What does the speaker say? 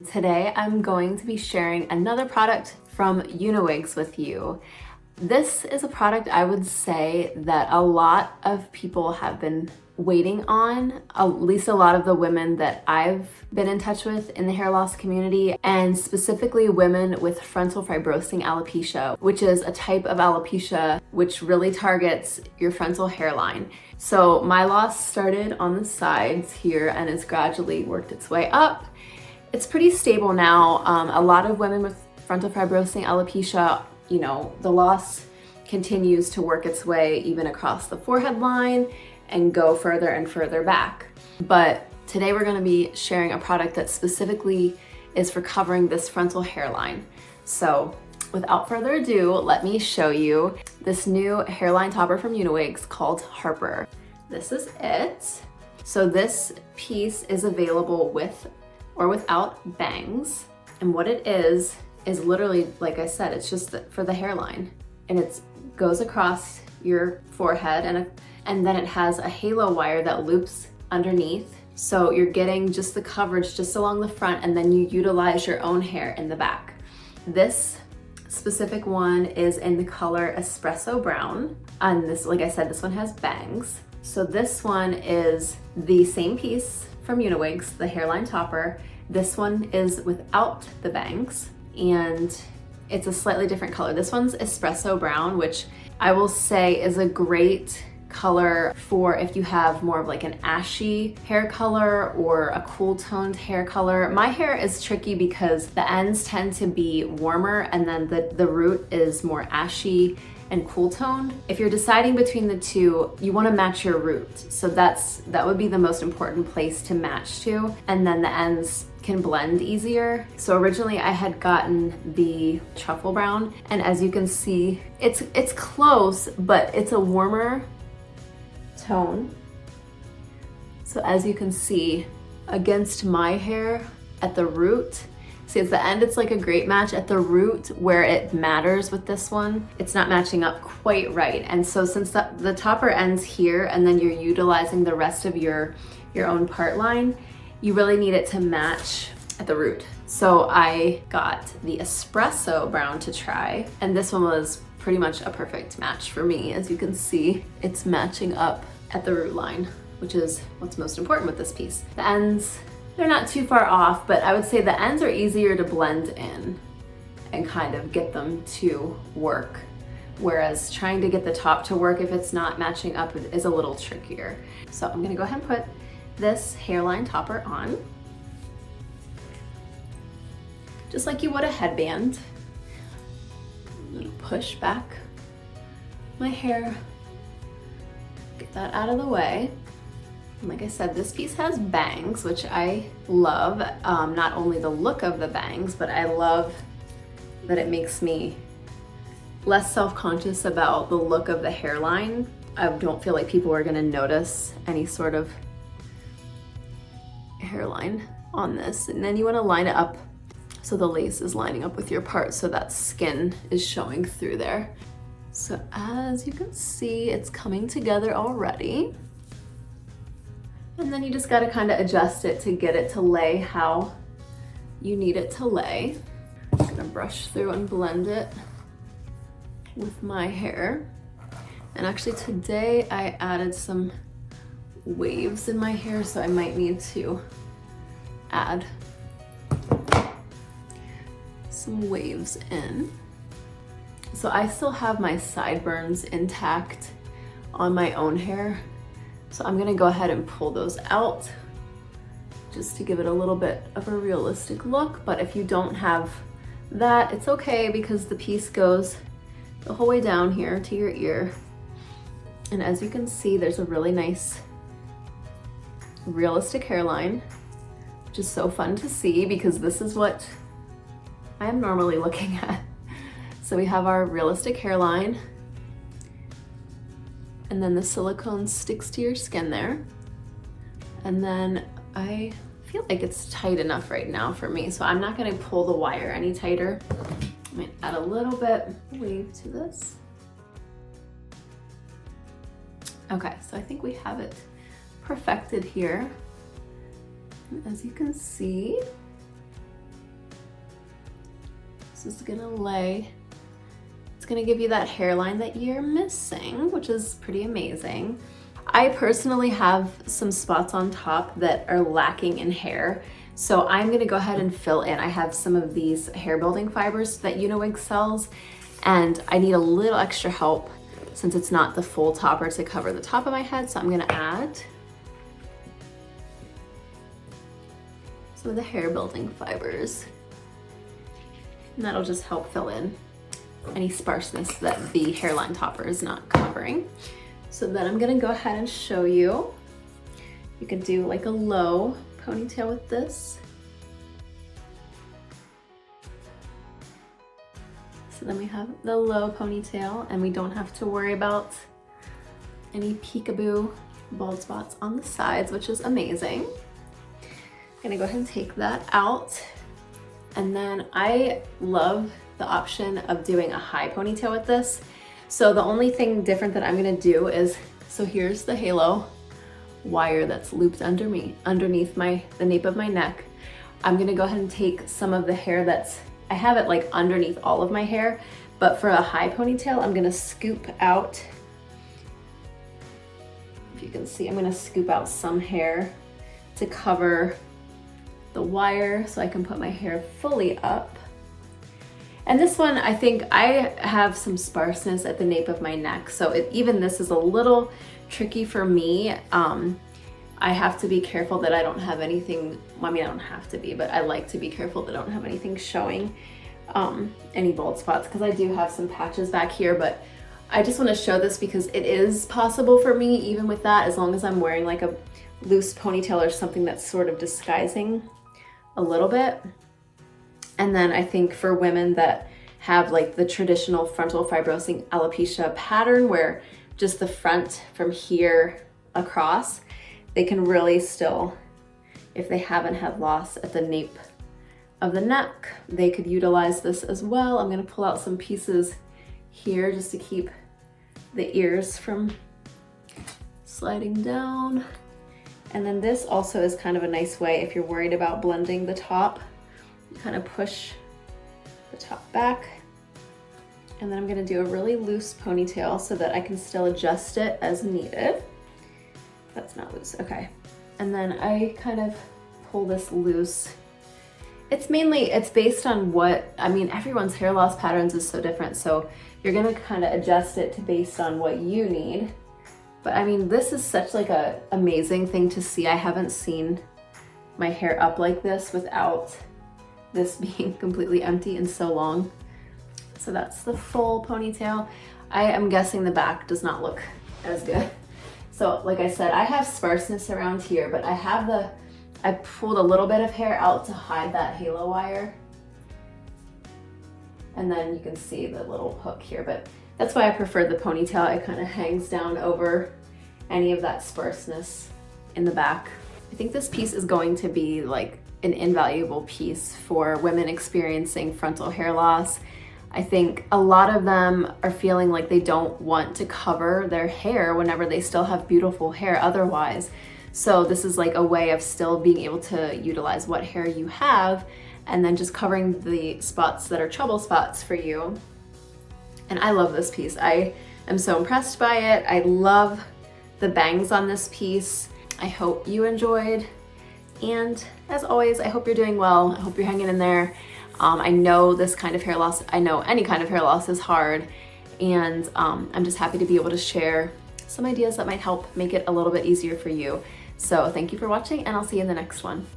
Today I'm going to be sharing another product from UniWigs with you. This is a product I would say that a lot of people have been waiting on, at least a lot of the women that I've been in touch with in the hair loss community, and specifically women with frontal fibrosing alopecia, which is a type of alopecia which really targets your frontal hairline. So my loss started on the sides here and has gradually worked its way up. It's pretty stable now. A lot of women with frontal fibrosing alopecia, the loss continues to work its way even across the forehead line and go further and further back. But today we're gonna be sharing a product that specifically is for covering this frontal hairline. So without further ado, let me show you this new hairline topper from UniWigs called Harper. This is it. So this piece is available with or without bangs. And what it is literally, like I said, it's just for the hairline. And it goes across your forehead and then it has a halo wire that loops underneath. So you're getting just the coverage just along the front, and then you utilize your own hair in the back. This specific one is in the color Espresso Brown. And this, like I said, this one has bangs. So this one is the same piece from UniWigs, the hairline topper. This one is without the bangs and it's a slightly different color. This one's Espresso Brown, which I will say is a great color for if you have more of like an ashy hair color or a cool toned hair color. My hair is tricky because the ends tend to be warmer and then the root is more ashy and cool toned. If you're deciding between the two, you want to match your root. So that would be the most important place to match to, and then the ends can blend easier. So originally I had gotten the truffle brown, and as you can see, it's close, but it's a warmer tone. So as you can see, against my hair at the root, see, at the end, it's like a great match. At the root, where it matters with this one, it's not matching up quite right. And so since the topper ends here and then you're utilizing the rest of your own part line, you really need it to match at the root. So I got the Espresso Brown to try, and this one was pretty much a perfect match for me. As you can see, it's matching up at the root line, which is what's most important with this piece. The ends, they're not too far off, but I would say the ends are easier to blend in and kind of get them to work. Whereas trying to get the top to work if it's not matching up is a little trickier. So I'm gonna go ahead and put this hairline topper on. Just like you would a headband. I'm gonna push back my hair, get that out of the way. Like I said, this piece has bangs, which I love. Not only the look of the bangs, but I love that it makes me less self-conscious about the look of the hairline. I don't feel like people are gonna notice any sort of hairline on this. And then you wanna line it up so the lace is lining up with your part so that skin is showing through there. So as you can see, it's coming together already. And then you just gotta kind of adjust it to get it to lay how you need it to lay. I'm gonna brush through and blend it with my hair. And actually today I added some waves in my hair, so I might need to add some waves in. So I still have my sideburns intact on my own hair. So I'm gonna go ahead and pull those out just to give it a little bit of a realistic look. But if you don't have that, it's okay because the piece goes the whole way down here to your ear. And as you can see, there's a really nice realistic hairline, which is so fun to see because this is what I am normally looking at. So we have our realistic hairline, and then the silicone sticks to your skin there. And then I feel like it's tight enough right now for me, so I'm not gonna pull the wire any tighter. I might add a little bit of wave to this. Okay, so I think we have it perfected here. And as you can see, This is gonna lay. It's gonna give you that hairline that you're missing, which is pretty amazing. I personally have some spots on top that are lacking in hair, so I'm gonna go ahead and fill in. I have some of these hair building fibers that UniWigs sells, and I need a little extra help since it's not the full topper to cover the top of my head, so I'm gonna add some of the hair building fibers. And that'll just help fill in any sparseness that the hairline topper is not covering. So then I'm gonna go ahead and show you. You can do like a low ponytail with this. So then we have the low ponytail, and we don't have to worry about any peekaboo bald spots on the sides, which is amazing. I'm gonna go ahead and take that out. And then I love the option of doing a high ponytail with this. So the only thing different that I'm gonna do is, so here's the halo wire that's looped underneath the nape of my neck. I'm gonna go ahead and take some of the hair I have it like underneath all of my hair, but for a high ponytail, I'm gonna scoop out, if you can see, I'm gonna scoop out some hair to cover the wire so I can put my hair fully up. And this one, I think I have some sparseness at the nape of my neck, so even this is a little tricky for me. I have to be careful that I don't have anything, I mean, I don't have to be, but I like to be careful that I don't have anything showing any bald spots, because I do have some patches back here, but I just want to show this because it is possible for me, even with that, as long as I'm wearing like a loose ponytail or something that's sort of disguising a little bit. And then I think for women that have like the traditional frontal fibrosing alopecia pattern, where just the front from here across, they can really still, if they haven't had loss at the nape of the neck, they could utilize this as well. I'm gonna pull out some pieces here just to keep the ears from sliding down. And then this also is kind of a nice way if you're worried about blending the top. You kind of push the top back. And then I'm gonna do a really loose ponytail so that I can still adjust it as needed. That's not loose, okay. And then I kind of pull this loose. It's based on everyone's hair loss patterns is so different, so you're gonna kind of adjust it based on what you need. But I mean, this is such like a amazing thing to see. I haven't seen my hair up like this without this being completely empty in so long. So that's the full ponytail. I am guessing the back does not look as good. So like I said, I have sparseness around here, but I pulled a little bit of hair out to hide that halo wire. And then you can see the little hook here, but that's why I prefer the ponytail. It kind of hangs down over any of that sparseness in the back. I think this piece is going to be like an invaluable piece for women experiencing frontal hair loss. I think a lot of them are feeling like they don't want to cover their hair whenever they still have beautiful hair otherwise. So this is like a way of still being able to utilize what hair you have and then just covering the spots that are trouble spots for you. And I love this piece. I am so impressed by it. I love the bangs on this piece. I hope you enjoyed. And as always, I hope you're doing well. I hope you're hanging in there. I know this kind of hair loss, I know any kind of hair loss is hard, and I'm just happy to be able to share some ideas that might help make it a little bit easier for you. So thank you for watching, and I'll see you in the next one.